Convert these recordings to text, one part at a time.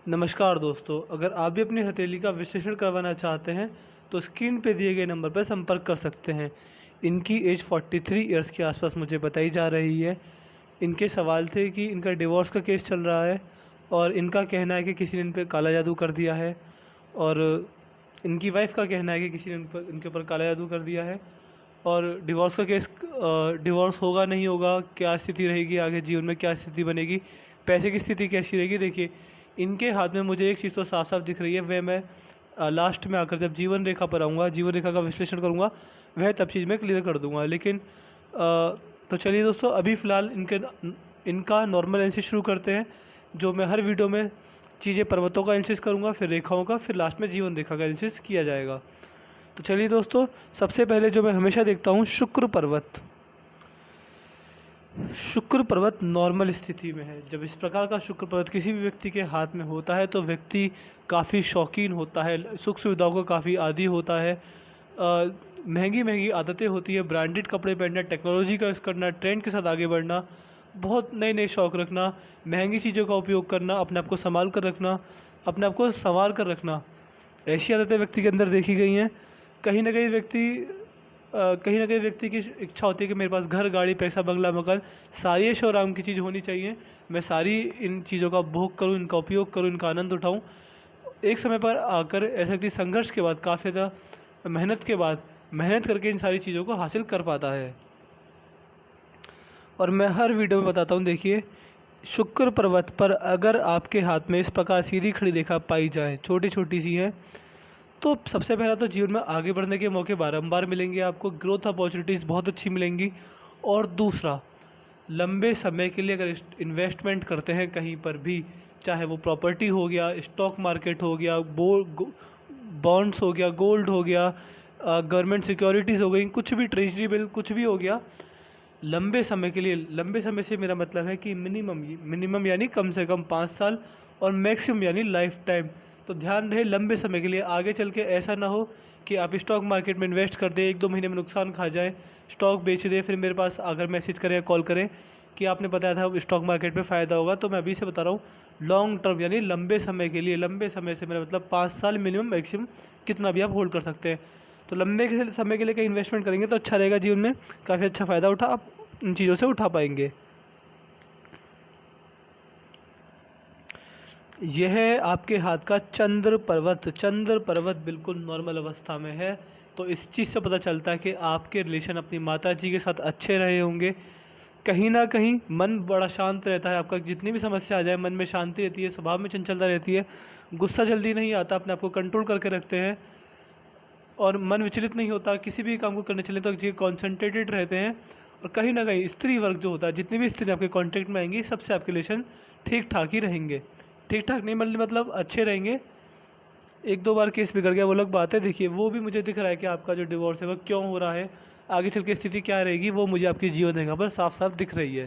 नमस्कार दोस्तों, अगर आप भी अपनी हथेली का विश्लेषण करवाना चाहते हैं तो स्क्रीन पे दिए गए नंबर पर संपर्क कर सकते हैं। इनकी एज 43 इयर्स के आसपास मुझे बताई जा रही है। इनके सवाल थे कि इनका डिवोर्स का केस चल रहा है और इनका कहना है कि किसी ने इन पे काला जादू कर दिया है, और इनकी वाइफ का कहना है कि किसी ने इनके ऊपर काला जादू कर दिया है। और डिवोर्स का केस, डिवोर्स होगा नहीं होगा, क्या स्थिति रहेगी आगे जीवन में, क्या स्थिति बनेगी, पैसे की स्थिति कैसी रहेगी। देखिए, इनके हाथ में मुझे एक चीज़ तो साफ साफ दिख रही है, वह मैं लास्ट में आकर जब जीवन रेखा पर आऊँगा, जीवन रेखा का विश्लेषण करूँगा, वह तब चीज़ मैं क्लियर कर दूँगा। लेकिन तो चलिए दोस्तों, अभी फ़िलहाल इनका नॉर्मल एनालिसिस शुरू करते हैं। जो मैं हर वीडियो में चीज़ें पर्वतों का एनालिसिस करूँगा, फिर रेखाओं का, फिर लास्ट में जीवन रेखा का एनालिसिस किया जाएगा। तो चलिए दोस्तों, सबसे पहले जो मैं हमेशा देखता हूँ, शुक्र पर्वत। शुक्र पर्वत नॉर्मल स्थिति में है। जब इस प्रकार का शुक्र पर्वत किसी भी व्यक्ति के हाथ में होता है तो व्यक्ति काफ़ी शौकीन होता है, सुख सुविधाओं का काफ़ी आदी होता है। महंगी महंगी आदतें होती है, ब्रांडेड कपड़े पहनना, टेक्नोलॉजी का यूज़ करना, ट्रेंड के साथ आगे बढ़ना, बहुत नए नए शौक़ रखना, महंगी चीज़ों का उपयोग करना, अपने आप को संभाल कर रखना, अपने आप को संवार कर रखना, ऐसी आदतें व्यक्ति के अंदर देखी गई हैं। कहीं ना कहीं व्यक्ति की इच्छा होती है कि मेरे पास घर, गाड़ी, पैसा, बंगला, मकान, सारी ऐशो आराम की चीज़ होनी चाहिए। मैं सारी इन चीज़ों का भोग करूं, इनका उपयोग करूं, इनका आनंद उठाऊं। एक समय पर आकर ऐसा व्यक्ति संघर्ष के बाद, काफ़ी ज़्यादा मेहनत के बाद, मेहनत करके इन सारी चीज़ों को हासिल कर पाता है। और मैं हर वीडियो में बताता हूँ, देखिए, शुक्र पर्वत पर अगर आपके हाथ में इस प्रकार सीधी खड़ी रेखा पाई जाए, छोटी छोटी सी है, तो सबसे पहला तो जीवन में आगे बढ़ने के मौके बारंबार मिलेंगे आपको, ग्रोथ अपॉर्चुनिटीज़ बहुत अच्छी मिलेंगी। और दूसरा, लंबे समय के लिए अगर इन्वेस्टमेंट करते हैं कहीं पर भी, चाहे वो प्रॉपर्टी हो गया, स्टॉक मार्केट हो गया, बॉन्ड्स हो गया, गोल्ड हो गया, गवर्नमेंट सिक्योरिटीज़ हो गई, कुछ भी, ट्रेजरी बिल, कुछ भी हो गया, लंबे समय के लिए, लंबे समय से मेरा मतलब है कि मिनिमम यानी कम से कम 5 साल, और मैक्सिमम यानी लाइफ टाइम। तो ध्यान रहे, लंबे समय के लिए। आगे चल के ऐसा ना हो कि आप स्टॉक मार्केट में इन्वेस्ट कर दें, 1-2 महीने में नुकसान खा जाए, स्टॉक बेच दें, फिर मेरे पास अगर मैसेज करें या कॉल करें कि आपने बताया था स्टॉक मार्केट में फ़ायदा होगा। तो मैं अभी से बता रहा हूँ, लॉन्ग टर्म यानी लंबे समय के लिए, लंबे समय से मेरा मतलब 5 साल मिनिमम, मैक्सिमम कितना भी आप होल्ड कर सकते हैं। तो लंबे समय के लिए कहीं इन्वेस्टमेंट करेंगे तो अच्छा रहेगा, जीवन में काफ़ी अच्छा फ़ायदा आप इन चीज़ों से उठा पाएंगे। यह है आपके हाथ का चंद्र पर्वत। चंद्र पर्वत बिल्कुल नॉर्मल अवस्था में है, तो इस चीज़ से पता चलता है कि आपके रिलेशन अपनी माता जी के साथ अच्छे रहे होंगे। कहीं ना कहीं मन बड़ा शांत रहता है आपका, जितनी भी समस्या आ जाए मन में शांति रहती है, स्वभाव में चंचलता रहती है, गुस्सा जल्दी नहीं आता, अपने आप को कंट्रोल करके रखते हैं और मन विचलित नहीं होता। किसी भी काम को करने चले तो जी कॉन्सेंट्रेटेड रहते हैं। और कहीं ना कहीं स्त्री वर्ग जो होता है, जितनी भी स्त्री आपके कॉन्टेक्ट में आएंगी, सबसे आपके रिलेशन ठीक ठाक ही रहेंगे। ठीक ठाक नहीं मतलब अच्छे रहेंगे। 1-2 बार केस बिगड़ गया वो अलग बात है। देखिए, वो भी मुझे दिख रहा है कि आपका जो डिवोर्स है वो क्यों हो रहा है, आगे चल के स्थिति क्या रहेगी, वो मुझे आपकी जीवन रेखा पर साफ साफ दिख रही है।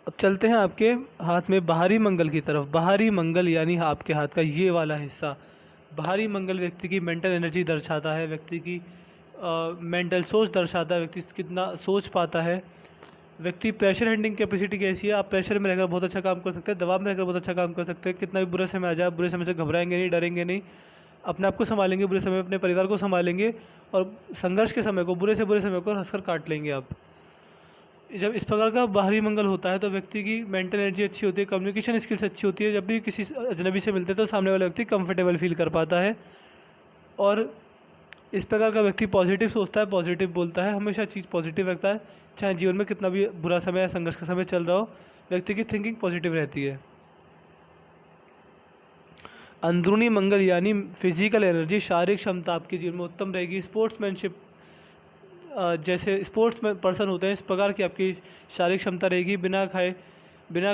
अब चलते हैं आपके हाथ में बाहरी मंगल की तरफ। बाहरी मंगल यानी आपके हाथ का ये वाला हिस्सा, बाहरी मंगल व्यक्ति की मेंटल एनर्जी दर्शाता है, व्यक्ति की मेंटल सोच दर्शाता है, व्यक्ति कितना सोच पाता है, व्यक्ति प्रेशर हैंडलिंग कैपेसिटी कैसी है। आप प्रेशर में रहकर बहुत अच्छा काम कर सकते हैं, दबाव में रहकर बहुत अच्छा काम कर सकते हैं। कितना भी बुरा समय आ जाए, बुरे समय से घबराएंगे नहीं, डरेंगे नहीं, अपने आप को संभालेंगे, बुरे समय अपने परिवार को संभालेंगे, और संघर्ष के समय को, बुरे से बुरे समय को हंसकर काट लेंगे आप। जब इस प्रकार का बाहरी मंगल होता है तो व्यक्ति की मेंटल एनर्जी अच्छी होती है, कम्युनिकेशन स्किल्स अच्छी होती है। जब भी किसी अजनबी से मिलते हैं तो सामने वाला व्यक्ति कंफर्टेबल फील कर पाता है, और इस प्रकार का व्यक्ति पॉजिटिव सोचता है, पॉजिटिव बोलता है, हमेशा चीज़ पॉजिटिव रखता है। चाहे जीवन में कितना भी बुरा समय या संघर्ष का समय चल रहा हो, व्यक्ति की थिंकिंग पॉजिटिव रहती है। अंदरूनी मंगल यानी फिजिकल एनर्जी, शारीरिक क्षमता आपके जीवन में उत्तम रहेगी। स्पोर्ट्समैनशिप, जैसे स्पोर्ट्स में पर्सन होते हैं, इस प्रकार की आपकी शारीरिक क्षमता रहेगी। बिना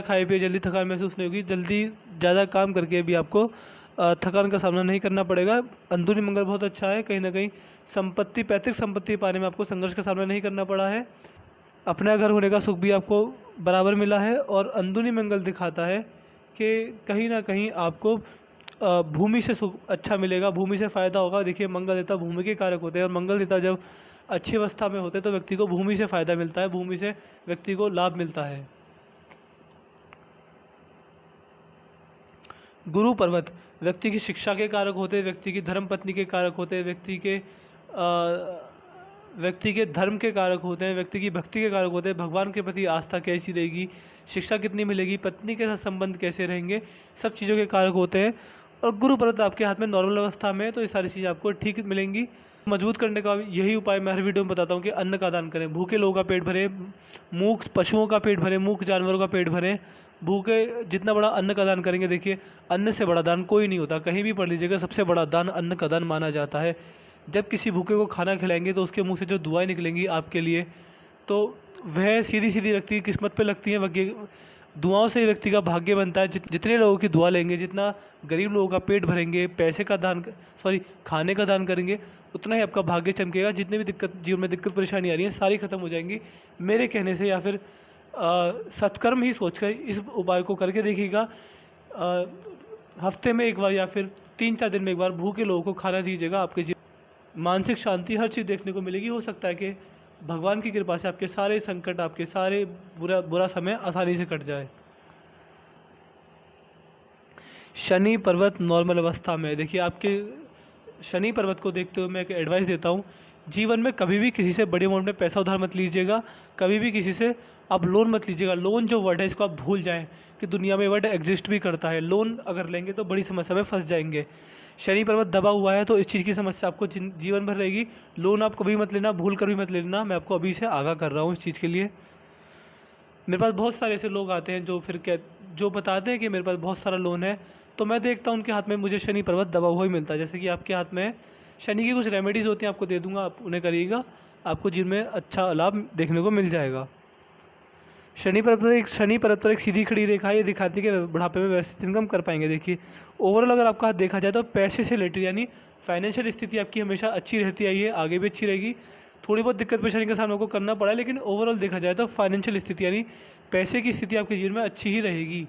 खाए पिए जल्दी थकान महसूस नहीं होगी, जल्दी ज़्यादा काम करके भी आपको थकान का सामना नहीं करना पड़ेगा। अंदरूनी मंगल बहुत अच्छा है। कहीं ना कहीं संपत्ति, पैतृक संपत्ति पाने में आपको संघर्ष का सामना नहीं करना पड़ा है। अपना घर होने का सुख भी आपको बराबर मिला है। और अंदरूनी मंगल दिखाता है कि कहीं ना कहीं आपको भूमि से सुख अच्छा मिलेगा, भूमि से फ़ायदा होगा। देखिए, मंगल देवता भूमि के कारक होते हैं, और मंगल देवता जब अच्छी अवस्था में होते हैं तो व्यक्ति को भूमि से फ़ायदा मिलता है, भूमि से व्यक्ति को लाभ मिलता है। गुरु पर्वत व्यक्ति की शिक्षा के कारक होते हैं, व्यक्ति की धर्म पत्नी के कारक होते हैं, व्यक्ति के धर्म के कारक होते हैं, व्यक्ति की भक्ति के कारक होते हैं, भगवान के प्रति आस्था कैसी रहेगी, शिक्षा कितनी मिलेगी, पत्नी के साथ संबंध कैसे रहेंगे, सब चीज़ों के कारक होते हैं। और गुरु पर्वत आपके हाथ में नॉर्मल अवस्था में है तो ये सारी चीज़ें आपको ठीक मिलेंगी। मजबूत करने का यही उपाय मैं हर वीडियो में बताता हूँ कि अन्न का दान करें, भूखे लोगों का पेट भरें, मूक पशुओं का पेट भरें, मूक जानवरों का पेट भरें। भूखे जितना बड़ा अन्न का दान करेंगे, देखिए अन्न से बड़ा दान कोई नहीं होता, कहीं भी पढ़ लीजिएगा, सबसे बड़ा दान अन्न का दान माना जाता है। जब किसी भूखे को खाना खिलाएंगे तो उसके मुंह से जो दुआएं निकलेंगी आपके लिए, तो वह सीधी सीधी व्यक्ति की किस्मत पे लगती हैं। दुआओं से व्यक्ति का भाग्य बनता है। जितने लोगों की दुआ लेंगे, जितना गरीब लोगों का पेट भरेंगे, पैसे का दान खाने का दान करेंगे, उतना ही आपका भाग्य चमकेगा। जितने भी जीवन में दिक्कत परेशानी आ रही है सारी ख़त्म हो जाएंगी मेरे कहने से, या फिर सत्कर्म ही सोचकर इस उपाय को करके देखिएगा। हफ्ते में एक बार या फिर 3-4 दिन में एक बार भूखे लोगों को खाना दीजिएगा, आपके मानसिक शांति हर चीज़ देखने को मिलेगी। हो सकता है कि भगवान की कृपा से आपके सारे संकट, आपके सारे बुरा समय आसानी से कट जाए। शनि पर्वत नॉर्मल अवस्था में, देखिए आपके शनि पर्वत को देखते हुए मैं एक एडवाइस देता हूँ, जीवन में कभी भी किसी से बड़ी अमाउंट में पैसा उधार मत लीजिएगा, कभी भी किसी से आप लोन मत लीजिएगा। लोन जो वर्ड है इसको आप भूल जाएं कि दुनिया में वर्ड एग्जिस्ट भी करता है। लोन अगर लेंगे तो बड़ी समस्या में फंस जाएंगे। शनि पर्वत दबा हुआ है तो इस चीज़ की समस्या आपको जीवन भर रहेगी। लोन आप कभी मत लेना, भूल कर भी मत लेना, मैं आपको अभी से आगाह कर रहा हूँ इस चीज़ के लिए। मेरे पास बहुत सारे ऐसे लोग आते हैं जो बताते हैं कि मेरे पास बहुत सारा लोन है, तो मैं देखता हूँ उनके हाथ में मुझे शनि पर्वत दबा हुआ ही मिलता है। जैसे कि आपके हाथ में शनि की कुछ रेमेडीज़ होती हैं, आपको दे दूँगा, आप उन्हें करिएगा, आपको जीवन में अच्छा लाभ देखने को मिल जाएगा। शनि पर्वत पर एक सीधी खड़ी रेखा ये दिखाती है कि बुढ़ापे में व्यवस्थित इनकम कर पाएंगे। देखिए ओवरऑल अगर आपका हाथ देखा जाए तो पैसे से रिलेटेड यानी फाइनेंशियल स्थिति आपकी हमेशा अच्छी रहती आई है, आगे भी अच्छी रहेगी। थोड़ी बहुत दिक्कत परेशानी का सामना आपको करना पड़ा है, लेकिन ओवरऑल देखा जाए तो फाइनेंशियल स्थिति यानी पैसे की स्थिति आपके जीवन में अच्छी ही रहेगी।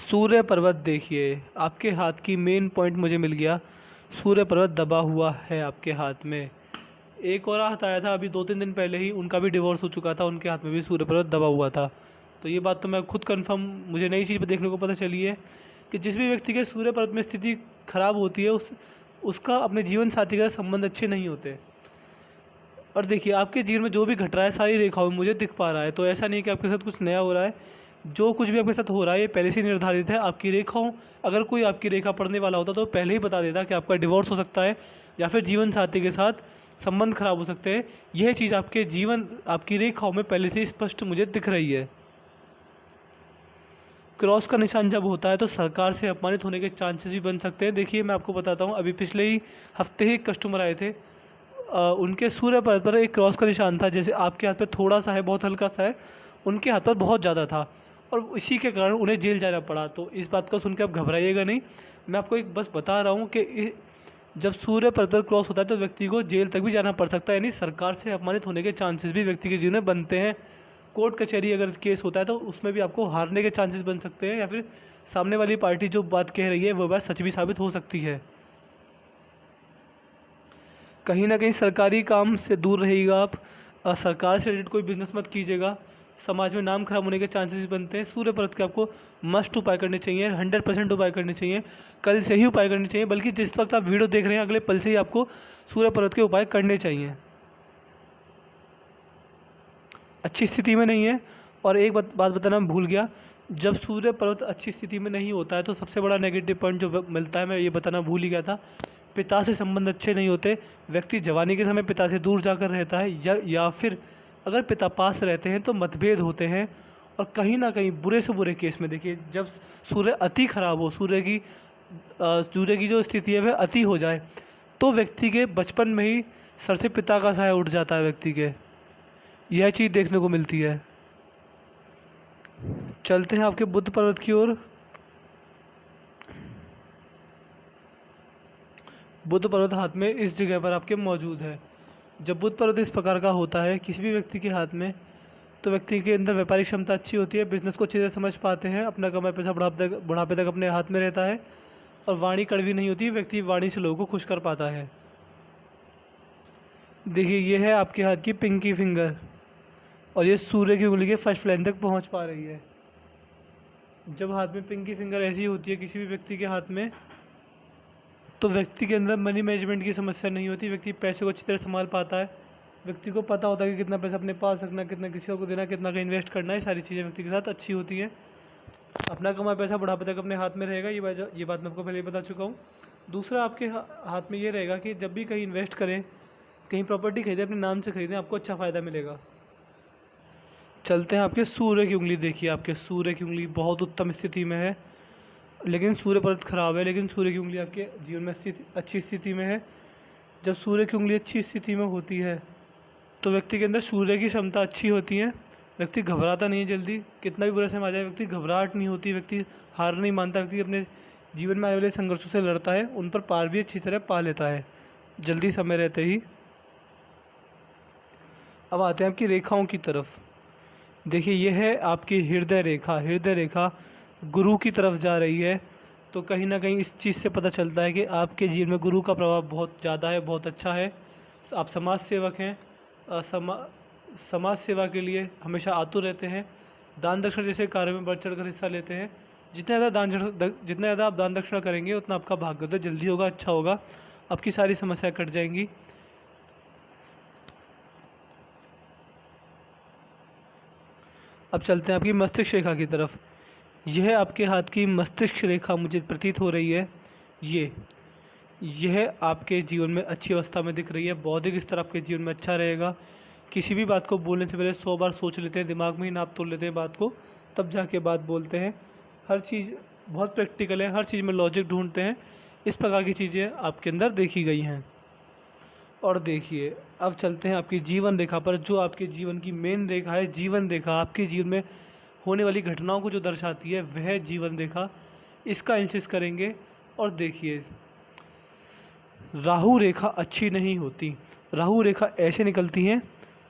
सूर्य पर्वत देखिए, आपके हाथ की मेन पॉइंट मुझे मिल गया। सूर्य पर्वत दबा हुआ है आपके हाथ में। एक और हाथ आया था अभी 2-3 दिन पहले ही, उनका भी डिवोर्स हो चुका था, उनके हाथ में भी सूर्य पर्वत दबा हुआ था। तो ये बात तो मैं खुद कंफर्म, मुझे नई चीज़ पर देखने को पता चली है कि जिस भी व्यक्ति के सूर्य पर्वत में स्थिति खराब होती है उसका अपने जीवन साथी के साथ संबंध अच्छे नहीं होते। और देखिए आपके जीवन में जो भी घट रहा है सारी रेखाओं में मुझे दिख पा रहा है, तो ऐसा नहीं कि आपके साथ कुछ नया हो रहा है। जो कुछ भी आपके साथ हो रहा है ये पहले से निर्धारित है। आपकी रेखाओं, अगर कोई आपकी रेखा पढ़ने वाला होता तो पहले ही बता देता कि आपका डिवोर्स हो सकता है या फिर जीवन साथी के साथ संबंध खराब हो सकते हैं। यह चीज़ आपकी रेखाओं में पहले से स्पष्ट मुझे दिख रही है। क्रॉस का निशान जब होता है तो सरकार से अपमानित होने के चांसेस भी बन सकते हैं। देखिए मैं आपको बताता हूँ, अभी पिछले ही हफ्ते ही एक कस्टमर आए थे, उनके सूर्य पर्वत पर एक क्रॉस का निशान था। जैसे आपके हाथ पे थोड़ा सा है, बहुत हल्का सा है, उनके हाथ पर बहुत ज़्यादा था और इसी के कारण उन्हें जेल जाना पड़ा। तो इस बात को सुन के आप घबराइएगा नहीं, मैं आपको एक बस बता रहा हूँ कि जब सूर्य पर्वत पर क्रॉस होता है तो व्यक्ति को जेल तक भी जाना पड़ सकता है, यानी सरकार से अपमानित होने के चांसेस भी व्यक्ति के जीवन में बनते हैं। कोर्ट कचहरी अगर केस होता है तो उसमें भी आपको हारने के चांसेस बन सकते हैं, या फिर सामने वाली पार्टी जो बात कह रही है वो बात सच भी साबित हो सकती है। कहीं ना कहीं सरकारी काम से दूर रहिएगा आप, सरकार से रिलेटेड कोई बिजनेस मत कीजिएगा, समाज में नाम खराब होने के चांसेस बनते हैं। सूर्य पर्वत के आपको मस्ट उपाय करने चाहिए, 100% उपाय करने चाहिए, कल से ही उपाय करने चाहिए, बल्कि जिस वक्त आप वीडियो देख रहे हैं अगले पल से ही आपको सूर्य पर्वत के उपाय करने चाहिए। अच्छी स्थिति में नहीं है। और एक बात बताना मैं भूल गया, जब सूर्य पर्वत अच्छी स्थिति में नहीं होता है तो सबसे बड़ा नेगेटिव पॉइंट जो मिलता है, मैं ये बताना भूल ही गया था, पिता से संबंध अच्छे नहीं होते। व्यक्ति जवानी के समय पिता से दूर जाकर रहता है, या फिर अगर पिता पास रहते हैं तो मतभेद होते हैं। और कहीं ना कहीं बुरे से बुरे केस में देखिए, जब सूर्य अति खराब हो, सूर्य की जो स्थिति है वह अति हो जाए, तो व्यक्ति के बचपन में ही सर से पिता का साया उठ जाता है व्यक्ति के, यह चीज़ देखने को मिलती है। चलते हैं आपके बुध पर्वत की ओर। बुध पर्वत हाथ में इस जगह पर आपके मौजूद है। जब बुध पर्वत इस प्रकार का होता है किसी भी व्यक्ति के हाथ में, तो व्यक्ति के अंदर व्यापारिक क्षमता अच्छी होती है, बिजनेस को अच्छे से समझ पाते हैं, अपना कमाया पैसा बुढ़ापे तक अपने हाथ में रहता है, और वाणी कड़वी नहीं होती, व्यक्ति वाणी से लोगों को खुश कर पाता है। देखिए ये है आपके हाथ की पिंकी फिंगर, और ये सूर्य की उंगली के फर्स्ट लाइन तक पहुंच पा रही है। जब हाथ में पिंकी फिंगर ऐसी होती है किसी भी व्यक्ति के हाथ में, तो व्यक्ति के अंदर मनी मैनेजमेंट की समस्या नहीं होती, व्यक्ति पैसे को अच्छी तरह संभाल पाता है, व्यक्ति को पता होता है कि कितना पैसा अपने पास रखना, कितना किसी को देना, कितना का इन्वेस्ट करना है, सारी चीज़ें व्यक्ति के साथ अच्छी होती हैं। अपना कमाया पैसा बुढ़ापे तक अपने हाथ में रहेगा, ये बात मैं आपको पहले ही बता चुका हूँ। दूसरा, आपके हाथ में ये रहेगा कि जब भी कहीं इन्वेस्ट करें, कहीं प्रॉपर्टी खरीदें, अपने नाम से खरीदें, आपको अच्छा फ़ायदा मिलेगा। चलते हैं आपके सूर्य की उंगली। देखिए आपके सूर्य की उंगली बहुत उत्तम स्थिति में है, लेकिन सूर्य पर्वत खराब है, लेकिन सूर्य की उंगली आपके जीवन में अच्छी स्थिति में है। जब सूर्य की उंगली अच्छी स्थिति में होती है तो व्यक्ति के अंदर सूर्य की क्षमता अच्छी होती है, व्यक्ति घबराता नहीं है जल्दी, कितना भी बुरा समय आ जाए व्यक्ति घबराहट नहीं होती, व्यक्ति हार नहीं मानता, व्यक्ति अपने जीवन में आने वाले संघर्षों से लड़ता है, उन पर पार भी अच्छी तरह पा लेता है जल्दी समय रहते ही। अब आते हैं आपकी रेखाओं की तरफ। देखिए यह है आपकी हृदय रेखा। हृदय रेखा गुरु की तरफ जा रही है, तो कहीं ना कहीं इस चीज़ से पता चलता है कि आपके जीवन में गुरु का प्रभाव बहुत ज़्यादा है, बहुत अच्छा है। आप समाज सेवक हैं, समाज सेवा के लिए हमेशा आतुर रहते हैं, दान दक्षिणा जैसे कार्य में बढ़ चढ़ कर हिस्सा लेते हैं। जितना ज़्यादा आप दान दक्षिणा करेंगे उतना आपका भाग्योदय जल्दी होगा, अच्छा होगा, आपकी सारी समस्याएं कट जाएंगी। अब चलते हैं आपकी मस्तिष्क रेखा की तरफ। यह आपके हाथ की मस्तिष्क रेखा मुझे प्रतीत हो रही है, यह आपके जीवन में अच्छी अवस्था में दिख रही है। बौद्धिक स्तर आपके जीवन में अच्छा रहेगा। किसी भी बात को बोलने से पहले 100 बार सोच लेते हैं, दिमाग में ही नाप तोल लेते हैं बात को, तब जाके बात बोलते हैं। हर चीज़ बहुत प्रैक्टिकल है, हर चीज़ में लॉजिक ढूंढते हैं। इस प्रकार की चीज़ें आपके अंदर देखी गई हैं। और देखिए अब चलते हैं आपकी जीवन रेखा पर, जो आपके जीवन की मेन रेखा है। जीवन रेखा आपके जीवन में होने वाली घटनाओं को जो दर्शाती है, वह जीवन रेखा, इसका एनालिसिस करेंगे। और देखिए राहु रेखा अच्छी नहीं होती। राहु रेखा ऐसे निकलती हैं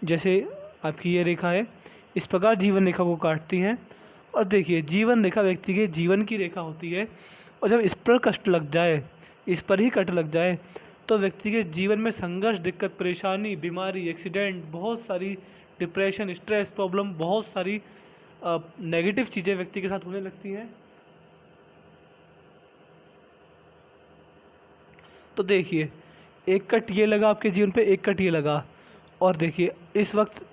जैसे आपकी ये रेखा है, इस प्रकार जीवन रेखा को काटती हैं। और देखिए जीवन रेखा व्यक्ति के जीवन की रेखा होती है, और जब इस पर कष्ट लग जाए, इस पर ही कट लग जाए, तो व्यक्ति के जीवन में संघर्ष, दिक्कत, परेशानी, बीमारी, एक्सीडेंट, बहुत सारी डिप्रेशन, स्ट्रेस, प्रॉब्लम, बहुत सारी नेगेटिव चीज़ें व्यक्ति के साथ होने लगती हैं। तो देखिए एक कट ये लगा आपके जीवन पे, एक कट ये लगा, और देखिए इस वक्त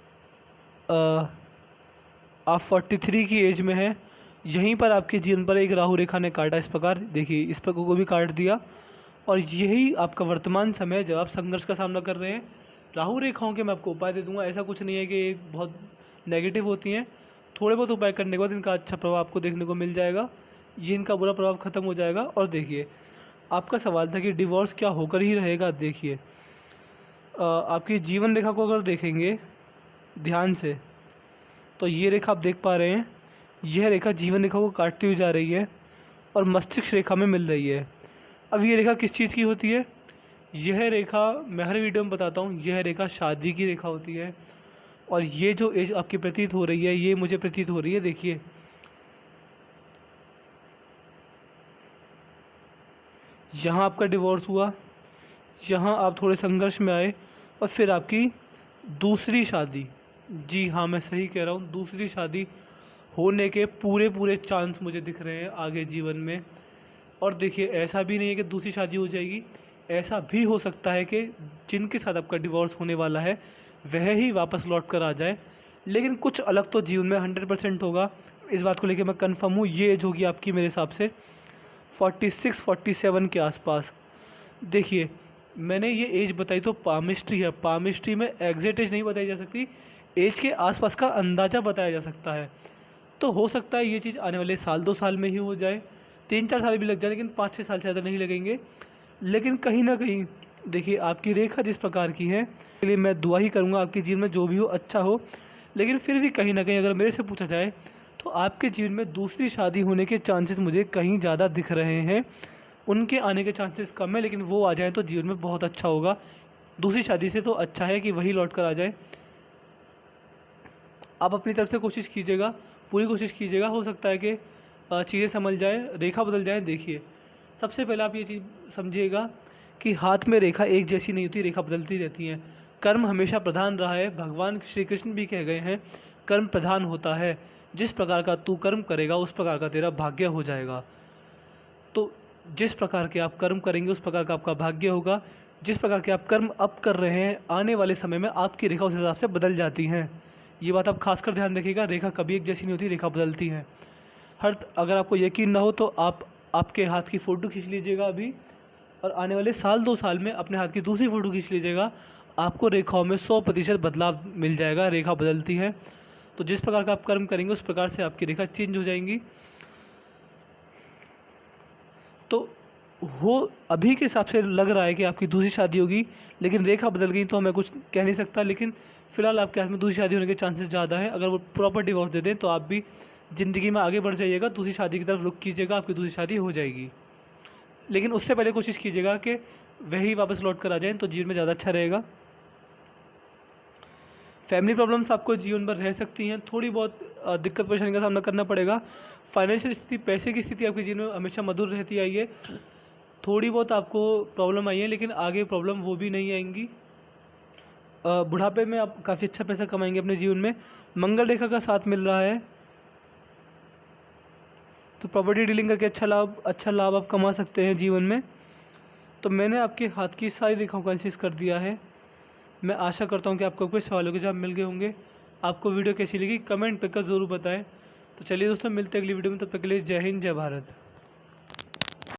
आप 43 की एज में हैं। यहीं पर आपके जीवन पर एक राहु रेखा ने काटा, इस प्रकार देखिए इस पर को भी काट दिया। और यही आपका वर्तमान समय है जब आप संघर्ष का सामना कर रहे हैं। राहु रेखाओं के मैं आपको उपाय दे दूंगा, ऐसा कुछ नहीं है कि ये बहुत नेगेटिव होती हैं। थोड़े बहुत उपाय करने के बाद इनका अच्छा प्रभाव आपको देखने को मिल जाएगा, ये इनका बुरा प्रभाव ख़त्म हो जाएगा। और देखिए आपका सवाल था कि डिवोर्स क्या होकर ही रहेगा। देखिए आपकी जीवन रेखा को अगर देखेंगे ध्यान से, तो ये रेखा आप देख पा रहे हैं, यह रेखा जीवन रेखा को काटती हुई जा रही है और मस्तिष्क रेखा में मिल रही है। अब ये रेखा किस चीज़ की होती है? यह रेखा मैं हर वीडियो में बताता हूँ, यह रेखा शादी की रेखा होती है। और ये जो एज आपकी प्रतीत हो रही है, ये मुझे प्रतीत हो रही है, देखिए यहाँ आपका डिवोर्स हुआ, यहाँ आप थोड़े संघर्ष में आए, और फिर आपकी दूसरी शादी, जी हाँ मैं सही कह रहा हूँ, दूसरी शादी होने के पूरे चांस मुझे दिख रहे हैं आगे जीवन में। और देखिए ऐसा भी नहीं है कि दूसरी शादी हो जाएगी, ऐसा भी हो सकता है कि जिनके साथ आपका डिवोर्स होने वाला है वह ही वापस लौट कर आ जाए, लेकिन कुछ अलग तो जीवन में 100% होगा। इस बात को लेकर मैं कंफर्म हूँ। ये एज होगी आपकी मेरे हिसाब से 46-47 के आसपास। देखिए मैंने ये एज बताई तो पामिस्ट्री है, पामिस्ट्री में एग्जैक्ट एज नहीं बताई जा सकती, एज के आसपास का अंदाज़ा बताया जा सकता है। तो हो सकता है ये चीज़ आने वाले 1-2 साल में ही हो जाए, 3-4 साल भी लग जाए, लेकिन 5-6 साल से ज़्यादा नहीं लगेंगे। लेकिन कहीं ना कहीं देखिए आपकी रेखा जिस प्रकार की है, इसके लिए मैं दुआ ही करूँगा आपके जीवन में जो भी हो अच्छा हो। लेकिन फिर भी कहीं ना कहीं अगर मेरे से पूछा जाए तो आपके जीवन में दूसरी शादी होने के चांसेस मुझे कहीं ज़्यादा दिख रहे हैं। उनके आने के चांसेस कम है, लेकिन वो आ जाएँ तो जीवन में बहुत अच्छा होगा। दूसरी शादी से तो अच्छा है कि वही लौट कर आ जाए। आप अपनी तरफ से कोशिश कीजिएगा, पूरी कोशिश कीजिएगा, हो सकता है कि चीज़ें संभल जाए, रेखा बदल जाए। देखिए सबसे पहले आप ये चीज़ समझिएगा कि हाथ में रेखा एक जैसी नहीं होती, रेखा बदलती रहती हैं। कर्म हमेशा प्रधान रहा है। भगवान श्री कृष्ण भी कह गए हैं कर्म प्रधान होता है। जिस प्रकार का तू कर्म करेगा उस प्रकार का तेरा भाग्य हो जाएगा। तो जिस प्रकार के आप कर्म करेंगे उस प्रकार का आपका भाग्य होगा। जिस प्रकार के आप कर्म अब कर रहे हैं, आने वाले समय में आपकी रेखा उस हिसाब से बदल जाती हैं। ये बात आप खासकर ध्यान रखिएगा, रेखा कभी एक जैसी नहीं होती, रेखा बदलती हैं। अगर आपको यकीन ना हो तो आप आपके हाथ की फ़ोटो खींच लीजिएगा अभी, और आने वाले साल 2 साल में अपने हाथ की दूसरी फ़ोटो खींच लीजिएगा। आपको रेखाओं में 100% बदलाव मिल जाएगा। रेखा बदलती है, तो जिस प्रकार का आप कर्म करेंगे उस प्रकार से आपकी रेखा चेंज हो जाएंगी। तो वो अभी के हिसाब से लग रहा है कि आपकी दूसरी शादी होगी, लेकिन रेखा बदल गई तो मैं कुछ कह नहीं सकता। लेकिन फ़िलहाल आपके हाथ में दूसरी शादी होने के चांसेस ज़्यादा हैं। अगर वो प्रॉपर डिवोर्स दे दें तो आप भी ज़िंदगी में आगे बढ़ जाइएगा, दूसरी शादी की तरफ रुख कीजिएगा, आपकी दूसरी शादी हो जाएगी। लेकिन उससे पहले कोशिश कीजिएगा कि वही वापस लौट कर आ जाएँ, तो जीवन में ज़्यादा अच्छा रहेगा। फैमिली प्रॉब्लम्स आपको जीवन भर रह सकती हैं, थोड़ी बहुत दिक्कत परेशानी का सामना करना पड़ेगा। फाइनेंशियल स्थिति, पैसे की स्थिति आपके जीवन में हमेशा मधुर रहती आई है। थोड़ी बहुत आपको प्रॉब्लम आई है, लेकिन आगे प्रॉब्लम वो भी नहीं आएंगी। बुढ़ापे में आप काफ़ी अच्छा पैसा कमाएंगे अपने जीवन में। मंगल रेखा का साथ मिल रहा है, तो प्रॉपर्टी डीलिंग करके अच्छा लाभ आप कमा सकते हैं जीवन में। तो मैंने आपके हाथ की सारी रेखाओं का एनालिसिस कर दिया है। मैं आशा करता हूँ कि आपको कुछ सवालों के जवाब मिल गए होंगे। आपको वीडियो कैसी लगी कमेंट करके ज़रूर बताएं। तो चलिए दोस्तों, मिलते हैं अगली वीडियो में, तब तक के लिए जय हिंद, जय भारत।